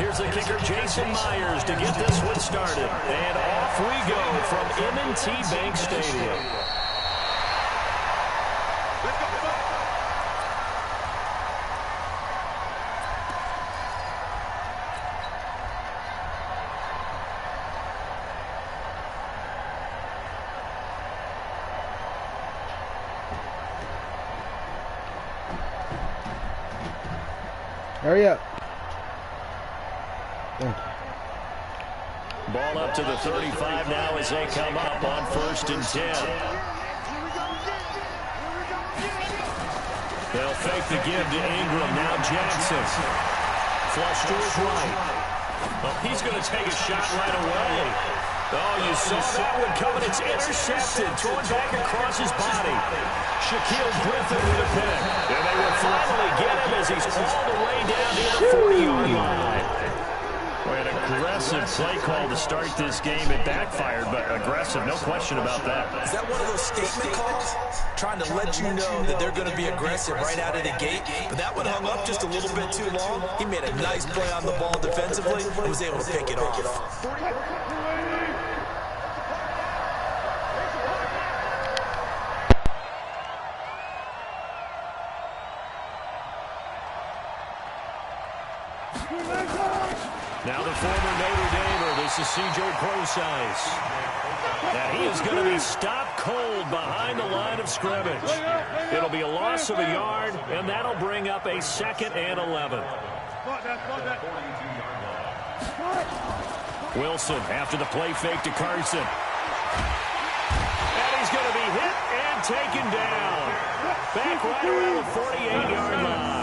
Here's the kicker, Jason Myers, to get this one started. And off we go from M&T Bank Stadium. Hurry up. Thank you. Ball up to the 35 now as they come up on 1st and 10. They'll fake the give to Ingram. Now Jackson. Flush to his right. Well, he's going to take a shot right away. Oh, you saw that one coming. It's intercepted. Thrown back across his body. Shaquille Griffin with a pick. And they will finally get him as he's all the way down to the 40-yard line. An aggressive play call to start this game. It backfired, but aggressive, no question about that. Is that one of those statement calls? Trying to let you know that they're going to be aggressive right out of the gate. But that one hung up just a little bit too long. He made a nice play on the ball defensively and was able to pick it off. Now the former Notre Damer, this is C.J. Prosise. Now he is going to be stopped cold behind the line of scrimmage. It'll be a loss of a yard, and that'll bring up a 2nd and 11. Wilson after the play fake to Carson. And he's going to be hit and taken down. Back right around the 48-yard line.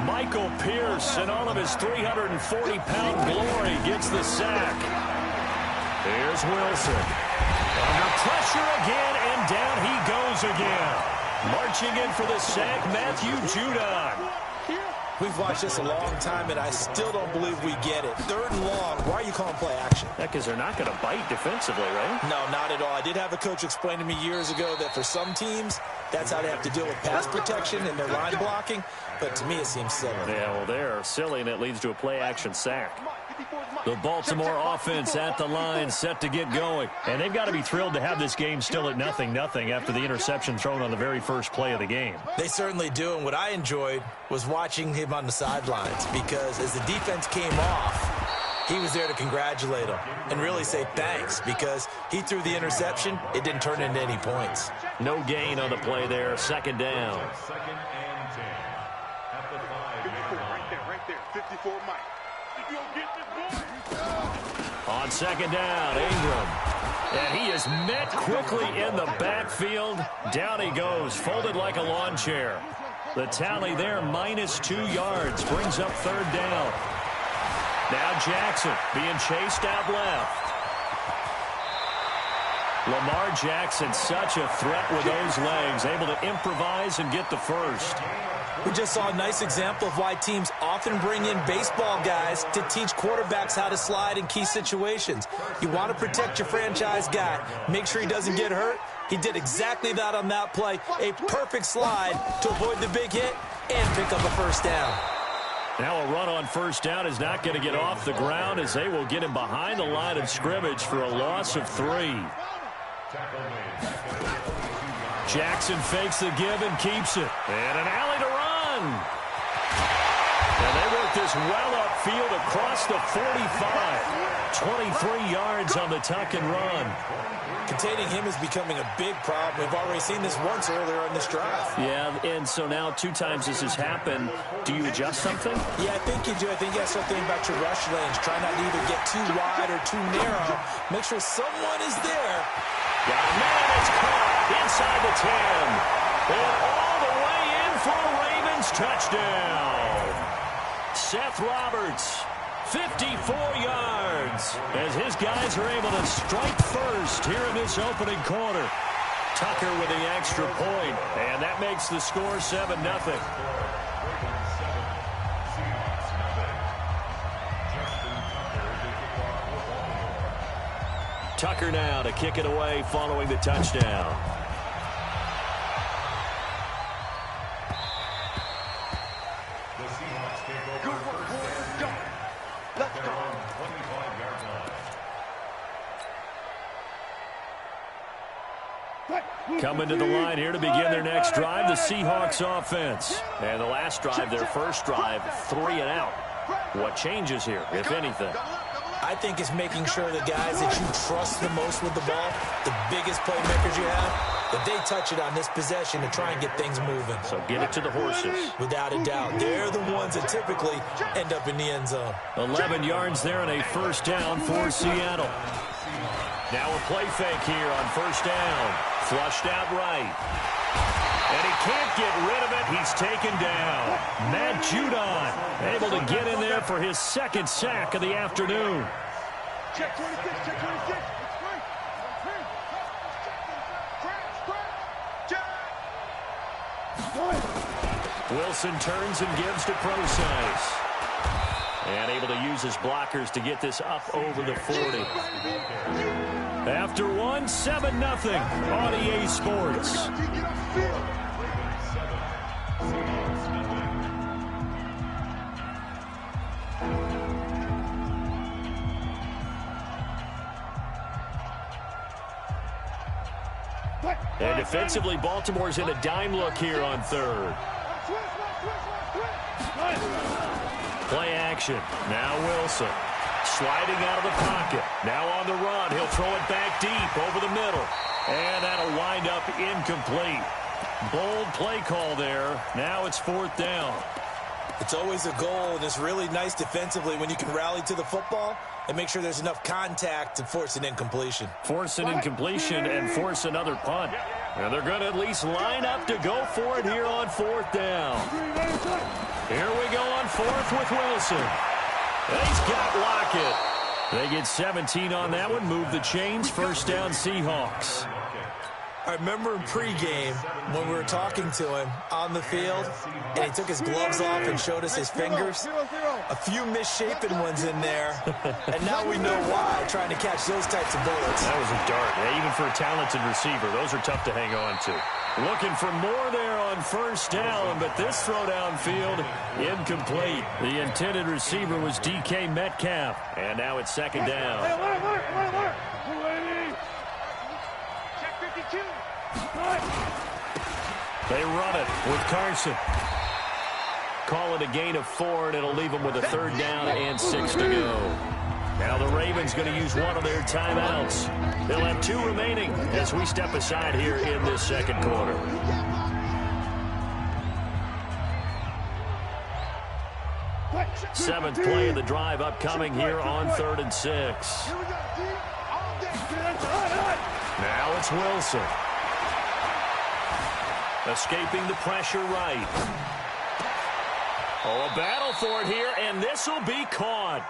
Michael Pierce, in all of his 340-pound glory, gets the sack. Here's Wilson. Under pressure again, and down he goes again. Marching in for the sack, Matthew Judon. We've watched this a long time, and I still don't believe we get it. 3rd and long. Why are you calling play action? Because they're not going to bite defensively, right? No, not at all. I did have a coach explain to me years ago that for some teams, that's how they have to deal with pass protection and their line blocking. But to me, it seems silly. Yeah, well, they're silly, and it leads to a play-action sack. The Baltimore offense at the line, set to get going. And they've got to be thrilled to have this game still at 0-0 after the interception thrown on the very first play of the game. They certainly do, and what I enjoyed was watching him on the sidelines because as the defense came off, he was there to congratulate them and really say thanks because he threw the interception. It didn't turn into any points. No gain on the play there, 2nd down. On 2nd down, Ingram. And he is met quickly in the backfield. Down he goes, folded like a lawn chair. The tally there, -2 yards, brings up 3rd down. Now Jackson being chased out left. Lamar Jackson, such a threat with those legs, able to improvise and get the first. We just saw a nice example of why teams often bring in baseball guys to teach quarterbacks how to slide in key situations. You want to protect your franchise guy. Make sure he doesn't get hurt. He did exactly that on that play. A perfect slide to avoid the big hit and pick up a 1st down. Now a run on 1st down is not going to get off the ground as they will get him behind the line of scrimmage for a loss of 3. Jackson fakes the give and keeps it. And an alley to run. And they work this well upfield across the 45. 23 yards on the tuck and run. Containing him is becoming a big problem. We've already seen this once earlier in this drive. Yeah, and so now 2 times this has happened. Do you adjust something? Yeah, I think you do. I think you have something about your rush lanes. Try not to either get too wide or too narrow. Make sure someone is there. Got a man, it's caught inside the 10. And all the way in for a Ravens touchdown. Seth Roberts, 54 yards, as his guys are able to strike first here in this opening quarter. Tucker with the extra point, and that makes the score 7-0. Tucker now to kick it away following the touchdown. Let's go. Coming to the line here to begin their next drive, the Seahawks offense. And the last drive, their first drive, 3 and out. What changes here, if anything? I think it's making sure the guys that you trust the most with the ball, the biggest playmakers you have, that they touch it on this possession to try and get things moving. So get it to the horses. Without a doubt. They're the ones that typically end up in the end zone. 11 yards there and a first down for Seattle. Now a play fake here on first down. Flushed out right. And he can't get rid of it. He's taken down. Matt Judon able to get in there for his second sack of the afternoon. Check 26, check 26. Wilson turns and gives to Procise. And able to use his blockers to get this up over the 40. After one, 7-0 on EA Sports. And defensively, Baltimore's in a dime look here on third. Play action. Now Wilson. Sliding out of the pocket. Now on the run. He'll throw it back deep over the middle. And that'll wind up incomplete. Bold play call there. Now it's fourth down. It's always a goal, and it's really nice defensively when you can rally to the football and make sure there's enough contact to force an incompletion. Force an incompletion and force another punt. And they're going to at least line up to go for it here on fourth down. Here we go on fourth with Wilson. And he's got Lockett. They get 17 on that one. Move the chains. First down, Seahawks. I remember in pregame when we were talking to him on the field, and he took his gloves off and showed us his fingers. A few misshapen ones in there, and now we know why, trying to catch those types of bullets. That was a dart. Yeah, even for a talented receiver, those are tough to hang on to. Looking for more there on first down, but this throw downfield, incomplete. The intended receiver was DK Metcalf, and now it's second down. They run it with Carson. Call it a gain of 4, and it'll leave them with a third down and 6 to go. Now the Ravens going to use one of their timeouts. They'll have 2 remaining as we step aside here in this second quarter. Seventh play of the drive upcoming here on 3rd and 6. Now it's Wilson. Escaping the pressure right. Oh, a battle for it here, and this will be caught.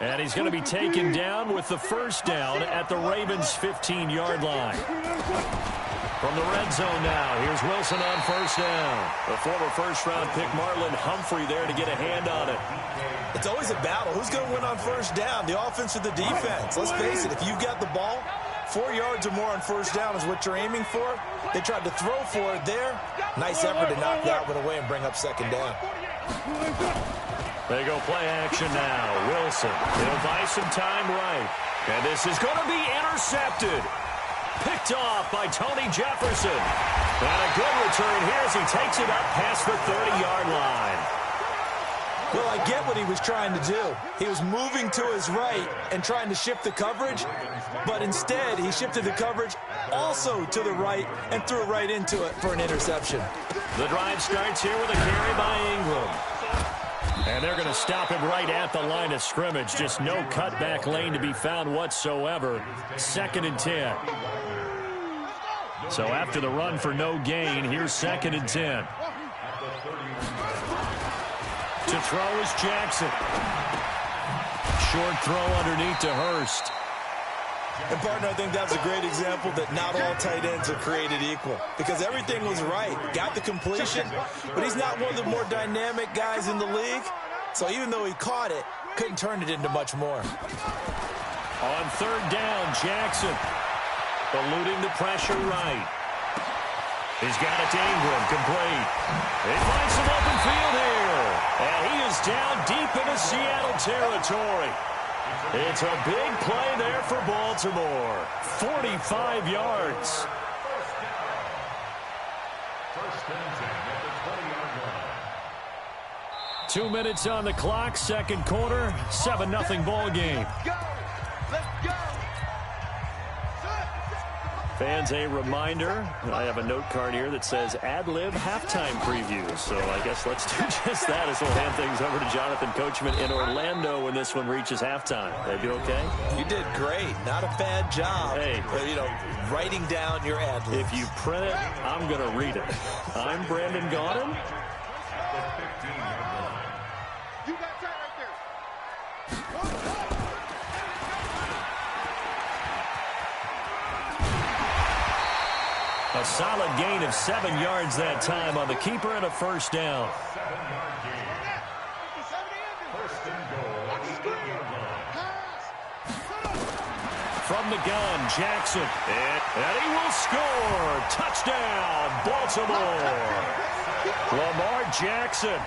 And he's going to be taken down with the first down at the Ravens' 15-yard line. From the red zone now, here's Wilson on first down. The former first-round pick Marlon Humphrey there to get a hand on it. It's always a battle. Who's going to win on first down, the offense or the defense? Let's face it, if you've got the ball, 4 yards or more on first down is what you're aiming for. They tried to throw for it there. Nice effort to knock that one away and bring up second down. They go play action now. Wilson, he'll buy some time right. And this is going to be intercepted. Picked off by Tony Jefferson. And a good return here as he takes it up past the 30-yard line. Well, I get what he was trying to do. He was moving to his right and trying to shift the coverage, but instead he shifted the coverage also to the right and threw it right into it for an interception. The drive starts here with a carry by Ingram. And they're going to stop him right at the line of scrimmage. Just no cutback lane to be found whatsoever. 2nd and 10. So after the run for no gain, here's 2nd and 10. To throw is Jackson. Short throw underneath to Hurst. And, partner, I think that's a great example that not all tight ends are created equal because everything was right. Got the completion, but he's not one of the more dynamic guys in the league. So even though he caught it, couldn't turn it into much more. On 3rd down, Jackson eluding the pressure right. He's got it to Ingram, complete. He finds some open field here. And he is down deep into Seattle territory. It's a big play there for Baltimore. 45 yards. 2 minutes on the clock, second quarter, 7-0 ball game. Let's go. Fans, a reminder, I have a note card here that says ad-lib halftime preview. So I guess let's do just that as we'll hand things over to Jonathan Coachman in Orlando when this one reaches halftime. That be okay? You did great. Not a bad job. Hey. Writing down your ad-libs. If you print it, I'm going to read it. I'm Brandon Gaudin. You got that right there. A solid gain of 7 yards that time on the keeper and a first down. From the gun, Jackson. And he will score. Touchdown, Baltimore. Lamar Jackson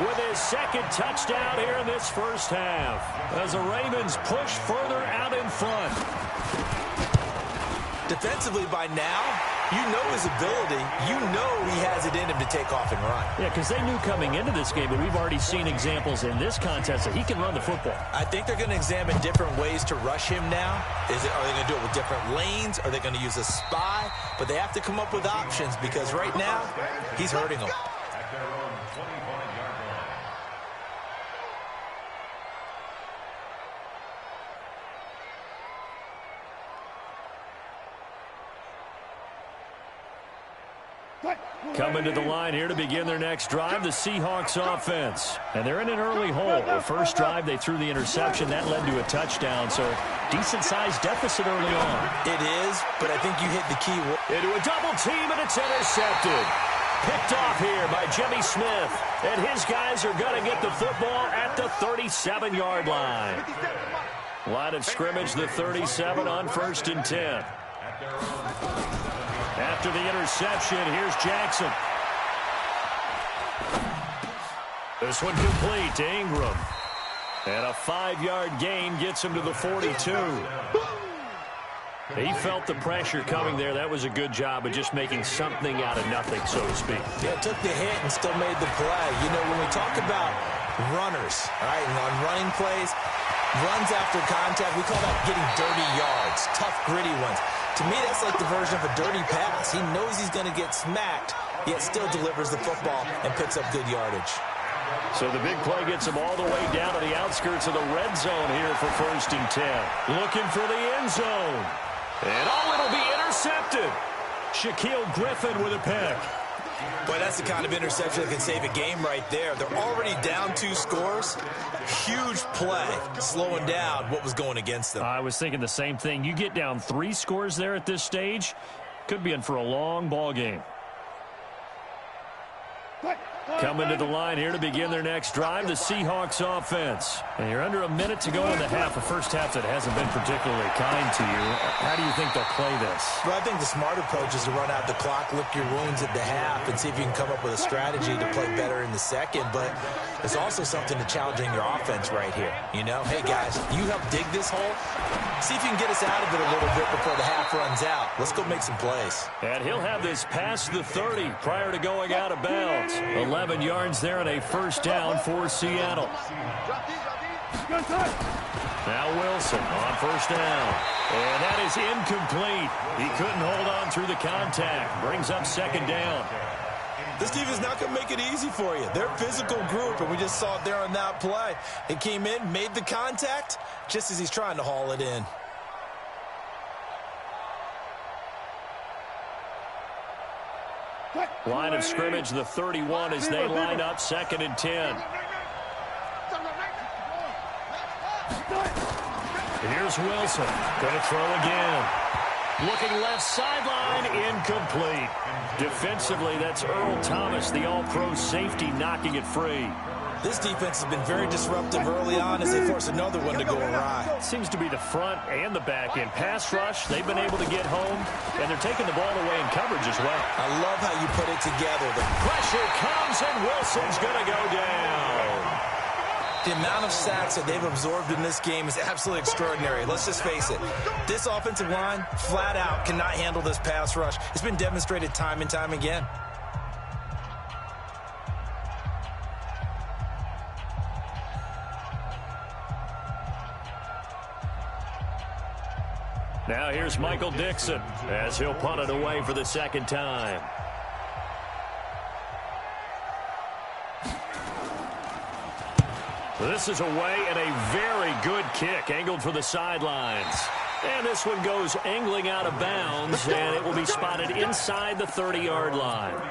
with his second touchdown here in this first half as the Ravens push further out in front. Defensively by now, you know his ability. You know he has it in him to take off and run. Yeah, because they knew coming into this game, but we've already seen examples in this contest that he can run the football. I think they're going to examine different ways to rush him now. Are they going to do it with different lanes? Are they going to use a spy? But they have to come up with options because right now, he's hurting them. Coming to the line here to begin their next drive, the Seahawks offense. And they're in an early hole. The first drive, they threw the interception. That led to a touchdown, so decent-sized deficit early on. It is, but I think you hit the key. Into a double team, and it's intercepted. Picked off here by Jimmy Smith. And his guys are going to get the football at the 37-yard line. Line of scrimmage, the 37 on 1st and 10. After the interception, here's Jackson. This one complete to Ingram. And a 5-yard gain gets him to the 42. He felt the pressure coming there. That was a good job of just making something out of nothing, so to speak. Yeah, took the hit and still made the play. You know, when we talk about runners, all right, and on running plays, runs after contact, we call that getting dirty yards, tough, gritty ones. To me, that's like the version of a dirty pass. He knows he's going to get smacked, yet still delivers the football and picks up good yardage. So the big play gets him all the way down to the outskirts of the red zone here for 1st and 10. Looking for the end zone. And it'll be intercepted. Shaquille Griffin with a pick. Boy, that's the kind of interception that can save a game right there. They're already down 2 scores. Huge play, slowing down what was going against them. I was thinking the same thing. You get down 3 scores there at this stage, could be in for a long ball game. Coming to the line here to begin their next drive, the Seahawks offense. And you're under a minute to go in the half, a first half that hasn't been particularly kind to you. How do you think they'll play this? Well, I think the smart approach is to run out the clock, lick your wounds at the half, and see if you can come up with a strategy to play better in the second. But there's also something to challenging your offense right here. You know, hey, guys, you help dig this hole. See if you can get us out of it a little bit before the half runs out. Let's go make some plays. And he'll have this past the 30 prior to going out of bounds. 11 yards there and a first down for Seattle. Now Wilson on first down. And that is incomplete. He couldn't hold on through the contact. Brings up second down. This defense is not going to make it easy for you. They're a physical group, and we just saw it there on that play. It came in, made the contact, just as he's trying to haul it in. Line of scrimmage, the 31 as they line up 2nd and 10. Here's Wilson. Going to throw again. Looking left sideline, incomplete. Defensively, that's Earl Thomas, the all-pro safety, knocking it free. This defense has been very disruptive early on as they force another one to go awry. Seems to be the front and the back end. Pass rush, they've been able to get home, and they're taking the ball away in coverage as well. I love how you put it together. The pressure comes, and Wilson's going to go down. The amount of sacks that they've absorbed in this game is absolutely extraordinary. Let's just face it. This offensive line, flat out, cannot handle this pass rush. It's been demonstrated time and time again. Now here's Michael Dixon as he'll punt it away for the second time. This is away and a very good kick angled for the sidelines. And this one goes angling out of bounds, and it will be spotted inside the 30-yard line.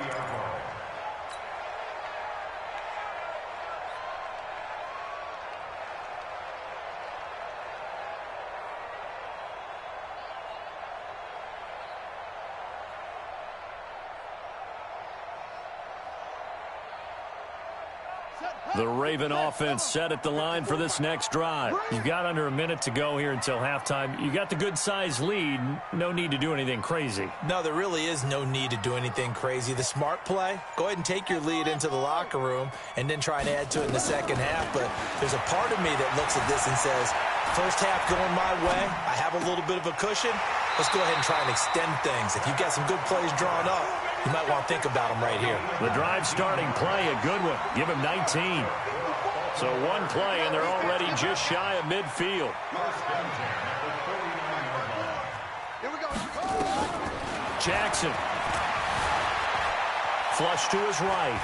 The Raven offense set at the line for this next drive. You've got under a minute to go here until halftime. You got the good-sized lead. No need to do anything crazy. No, there really is no need to do anything crazy. The smart play, go ahead and take your lead into the locker room and then try and add to it in the second half. But there's a part of me that looks at this and says, first half going my way, I have a little bit of a cushion. Let's go ahead and try and extend things. If you've got some good plays drawn up, you might want to think about them right here. The drive starting play, a good one. Give him 19. So one play, and they're already just shy of midfield. Here we go. Jackson. Flush to his right.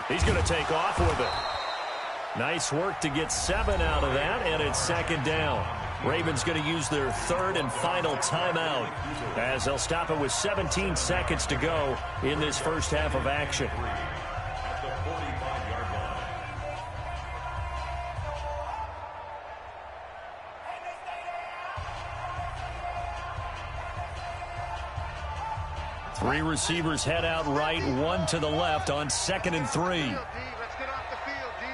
He's going to take off with it. Nice work to get 7 out of that, and it's second down. Ravens going to use their third and final timeout as they'll stop it with 17 seconds to go in this first half of action. Three receivers head out right, one to the left on 2nd and 3. Let's get off the field, D.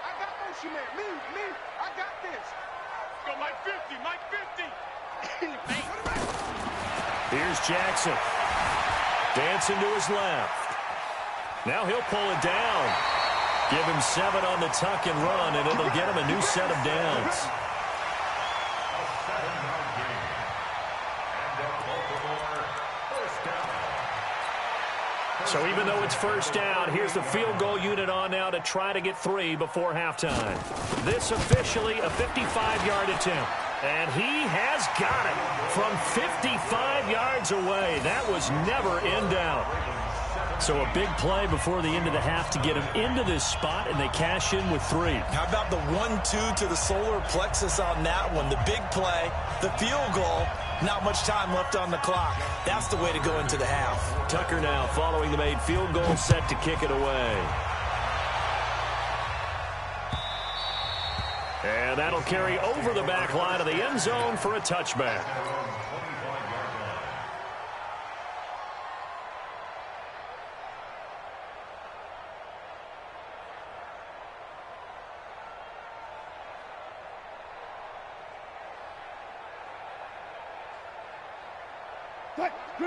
I got motion man. Me. I got this. Go Mike 50, Mike 50. Here's Jackson. Dancing to his left. Now he'll pull it down. Give him 7 on the tuck and run, and it'll get him a new set of downs. So even though it's first down, here's the field goal unit on now to try to get 3 before halftime. This officially a 55-yard attempt. And he has got it from 55 yards away. That was never in doubt. So a big play before the end of the half to get him into this spot, and they cash in with 3. How about the 1-2 to the solar plexus on that one? The big play, the field goal, not much time left on the clock. That's the way to go into the half. Tucker now following the made field goal, set to kick it away. And that'll carry over the back line of the end zone for a touchback.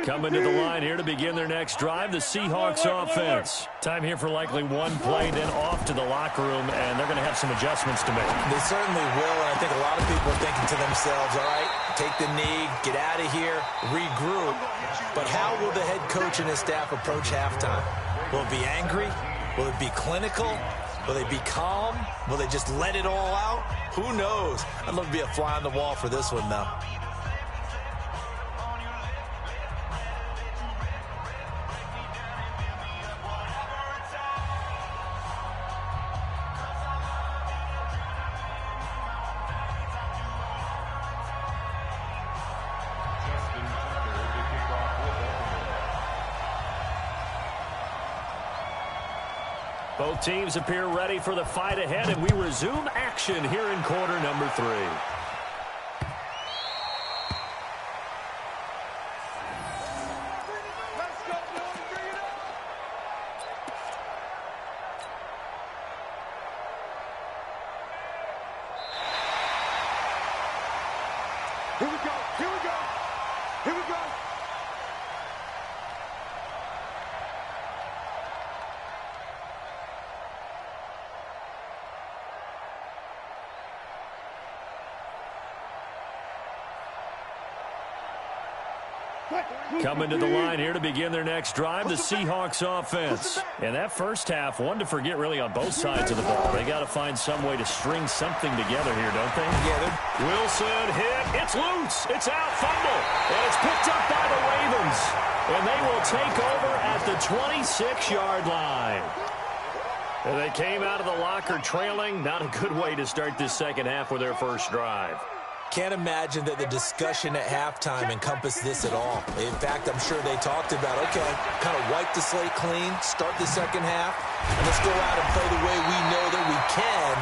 Coming to the line here to begin their next drive, the Seahawks offense. Time here for likely one play, then off to the locker room, and they're going to have some adjustments to make. They certainly will, and I think a lot of people are thinking to themselves, all right, take the knee, get out of here, regroup. But how will the head coach and his staff approach halftime? Will it be angry? Will it be clinical? Will they be calm? Will they just let it all out? Who knows? I'd love to be a fly on the wall for this one, though. Both teams appear ready for the fight ahead, and we resume action here in quarter number 3. Here we go. Here we go. Here we go. Coming to the line here to begin their next drive, the Seahawks offense. And that first half, one to forget really on both sides of the ball. They got to find some way to string something together here, don't they? Yeah. Wilson hit. It's loose. It's out. Fumble. And it's picked up by the Ravens. And they will take over at the 26-yard line. And they came out of the locker trailing. Not a good way to start this second half with their first drive. Can't imagine that the discussion at halftime encompassed this at all. In fact, I'm sure they talked about, okay, kind of wipe the slate clean, start the second half, and let's go out and play the way we know that we can.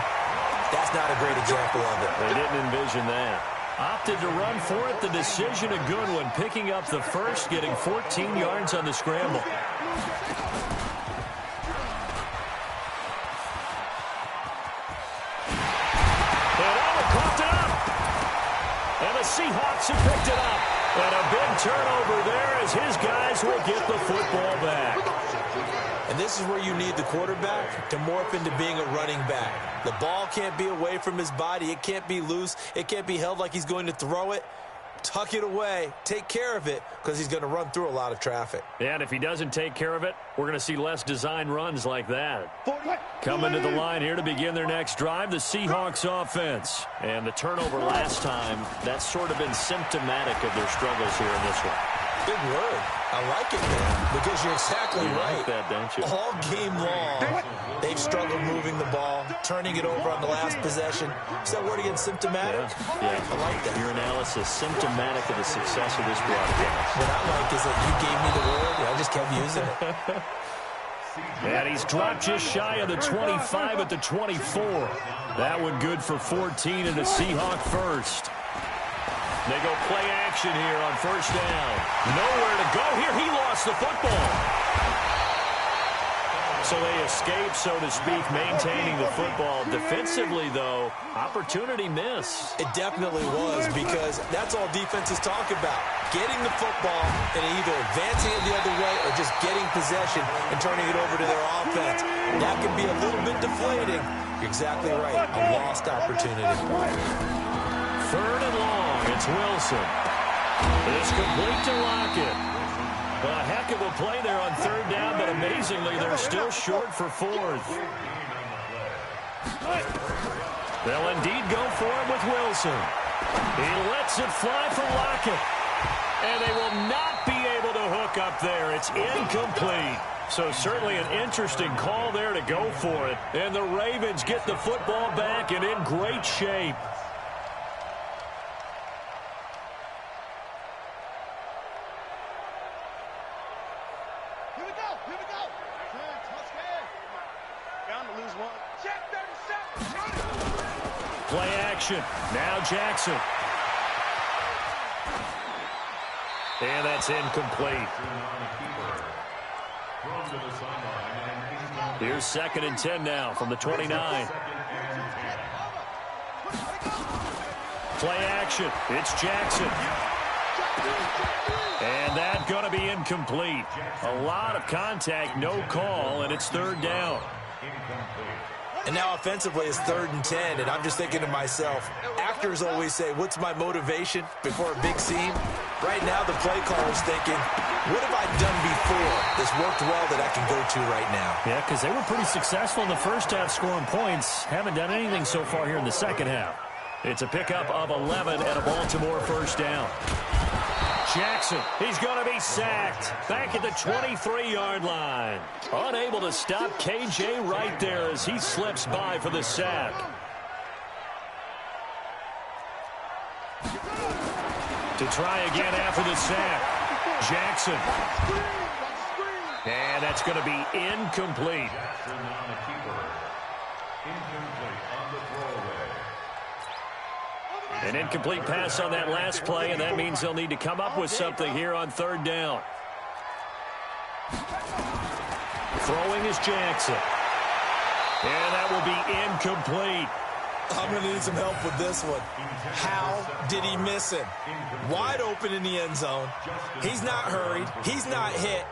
That's not a great example of it. They didn't envision that. Opted to run for it. The decision a good one. Picking up the first, getting 14 yards on the scramble. And the Seahawks have picked it up. And a big turnover there as his guys will get the football back. And this is where you need the quarterback to morph into being a running back. The ball can't be away from his body. It can't be loose. It can't be held like he's going to throw it. Tuck it away. Take care of it because he's going to run through a lot of traffic. Yeah, and if he doesn't take care of it, we're going to see less design runs like that. Coming to the line here to begin their next drive, the Seahawks offense. And the turnover last time, that's sort of been symptomatic of their struggles here in this one. Big word. I like it, man, because you're exactly right. Like that, don't you? All game long, they've struggled moving the ball, turning it over on the last possession. Is that word again, symptomatic? Yeah. I like that. Your analysis, symptomatic of the success of this broadcast. What I like is that you gave me the word, and I just kept using it. And he's dropped just shy of the 25 at the 24. That one good for 14 and a Seahawk first. They go play action here on first down. Nowhere to go here. He lost the football. So they escape, so to speak, maintaining the football. Defensively, though, opportunity miss. It definitely was, because that's all defenses talk about. Getting the football and either advancing it the other way or just getting possession and turning it over to their offense. That can be a little bit deflating. You're exactly right. A lost opportunity. Third and long. It's Wilson. It's complete to Lockett. A heck of a play there on third down, but amazingly, they're still short for fourth. They'll indeed go for it with Wilson. He lets it fly for Lockett. And they will not be able to hook up there. It's incomplete. So certainly an interesting call there to go for it. And the Ravens get the football back and in great shape. Play action. Now Jackson. And that's incomplete. Here's 2nd and 10 now from the 29. Play action. It's Jackson. And that's going to be incomplete. A lot of contact, no call, and it's third down. And now offensively it's 3rd and 10, and I'm just thinking to myself, actors always say, what's my motivation before a big scene? Right now the play caller's thinking, what have I done before that's worked well that I can go to right now? Yeah, because they were pretty successful in the first half scoring points. Haven't done anything so far here in the second half. It's a pickup of 11 and a Baltimore first down. Jackson, he's going to be sacked. Back at the 23-yard line. Unable to stop KJ right there as he slips by for the sack. To try again after the sack. Jackson. And that's going to be incomplete. An incomplete pass on that last play, and that means they'll need to come up with something here on third down. Throwing is Jackson. And that will be incomplete. I'm going to need some help with this one. How did he miss him? Wide open in the end zone. He's not hurried. He's not hit.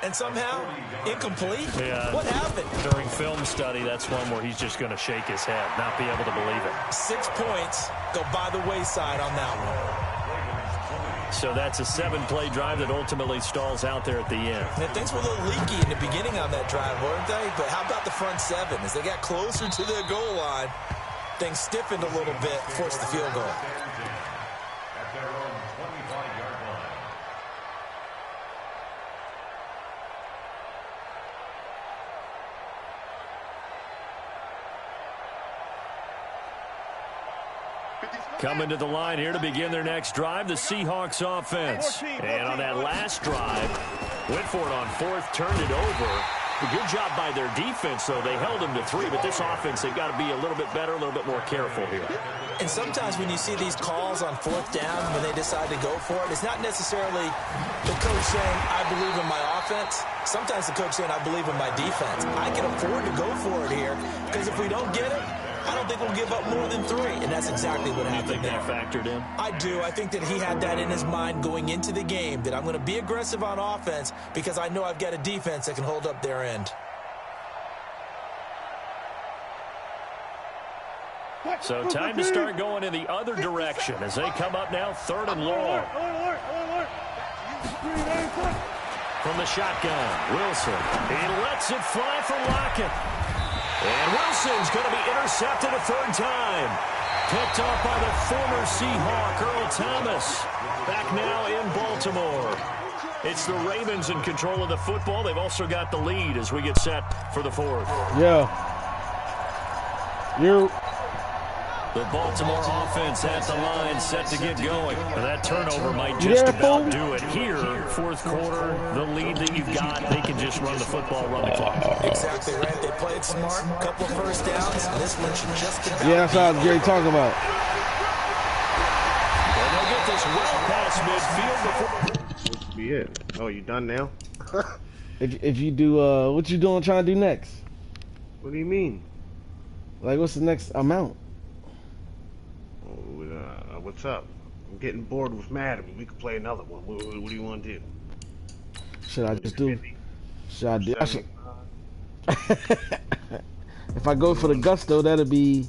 And somehow, incomplete? Yeah. What happened? During film study, that's one where he's just going to shake his head, not be able to believe it. 6 points go by the wayside on that one. So that's a 7-play drive that ultimately stalls out there at the end. And things were a little leaky in the beginning on that drive, weren't they? But how about the front 7? As they got closer to the goal line, things stiffened a little bit, forced the field goal. Coming to the line here to begin their next drive, the Seahawks offense. And on that last drive, went for it on 4th, turned it over. A good job by their defense, though. They held them to 3, but this offense, they've got to be a little bit better, a little bit more careful here. And sometimes when you see these calls on 4th down, when they decide to go for it, it's not necessarily the coach saying, I believe in my offense. Sometimes the coach saying, I believe in my defense. I can afford to go for it here, because if we don't get it, I don't think we'll give up more than 3, and that's exactly what happened. You think that factored in? I do. I think that he had that in his mind going into the game, that I'm going to be aggressive on offense because I know I've got a defense that can hold up their end. So time to start going in the other direction as they come up now 3rd and long. From the shotgun, Wilson. He lets it fly for Lockett. And Wilson's going to be intercepted a 3rd time. Picked off by the former Seahawk, Earl Thomas. Back now in Baltimore. It's the Ravens in control of the football. They've also got the lead as we get set for the 4th. Yeah. The Baltimore offense at the line, set to get going. And that turnover might just about do it here. 4th quarter, the lead that you've got, they can just run the football, run the clock. Exactly right. They played smart, a couple of first downs, and this one should just about. Yeah, that's what I was Gary talking about. And they'll get this well past midfield before. This will be it. Oh, you done now? if you do, what you doing trying to do next? What do you mean? Like, what's the next amount? What's up? I'm getting bored with Madden. We could play another one. What do you want to do? Should I just do? Should I do? If I go for the gusto, that'll be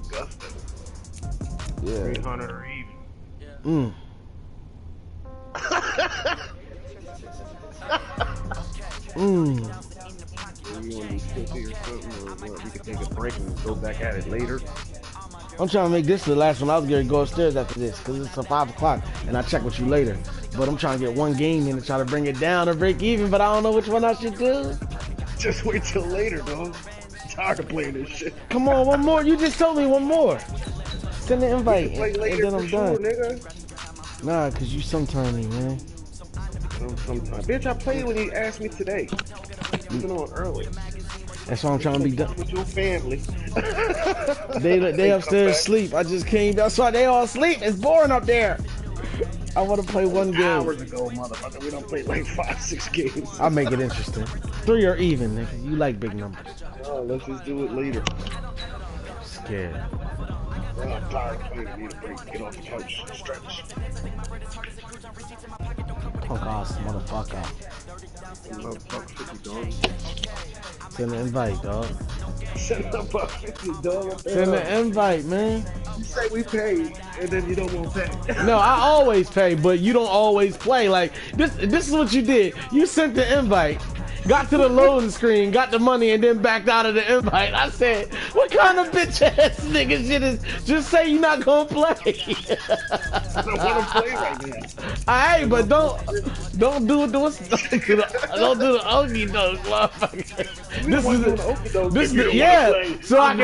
Gusto. Yeah. 300 or even. You want to still see or something, or what? We could take a break and go back at it later. I'm trying to make this the last one. I was going to go upstairs after this because it's a 5 o'clock, and I'll check with you later. But I'm trying to get one game in and try to bring it down or break even, but I don't know which one I should do. Just wait till later, dog. I'm tired of playing this shit. Come on, one more. You just told me one more. Send the invite, play and later then I'm done. Nigga. Nah, because you sometimey, man. Sometimes. Bitch, I played when you asked me today. You've been on early. That's why I'm trying to be done. With your family. They upstairs sleep. I just came. That's why they all sleep. It's boring up there. I want to play one game. Hours ago, motherfucker. We don't play like 5-6 games. I'll make it interesting. 3 or even, nigga. You like big numbers. Oh, let's just do it later. Scared. I'm tired of playing. I need a break. Get off the couch. Stretch. Punk ass motherfucker. Motherfucker 50, dog. Send the invite, dog. Send the buck 50, dog. Send the invite, man. You say we pay, and then you don't want to pay. No, I always pay, but you don't always play. Like, this is what you did. You sent the invite, got to the loading screen, got the money, and then backed out of the invite. I said, what kind of bitch ass nigga shit is just say you're not gonna play? I don't want to play right now. Alright, but don't do it. Don't do the okie doke, motherfucker. This is yeah. So I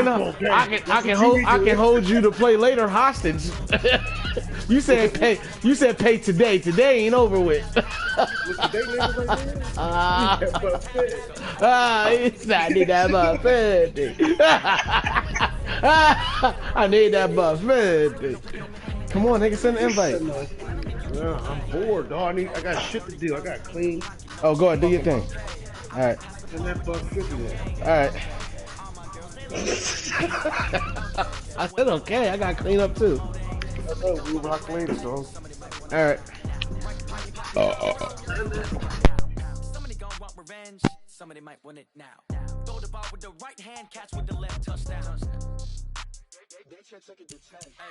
can hold you to play later hostage. You said pay. You said pay today. Today ain't over with. I need that buffet. I need that buffet. Come on, nigga, send an invite. Yeah, I'm bored, dog. I got shit to do. I got to clean. Oh, go ahead, do your thing. All right. Send that buck 50 there. All right. I said okay. I got to clean up too. I know, we'll rock later, dog. All right. Somebody gon' want revenge. Somebody might want it now. Throw the ball with the right hand, catch with the left, touchdown. They check it to 10. Hey.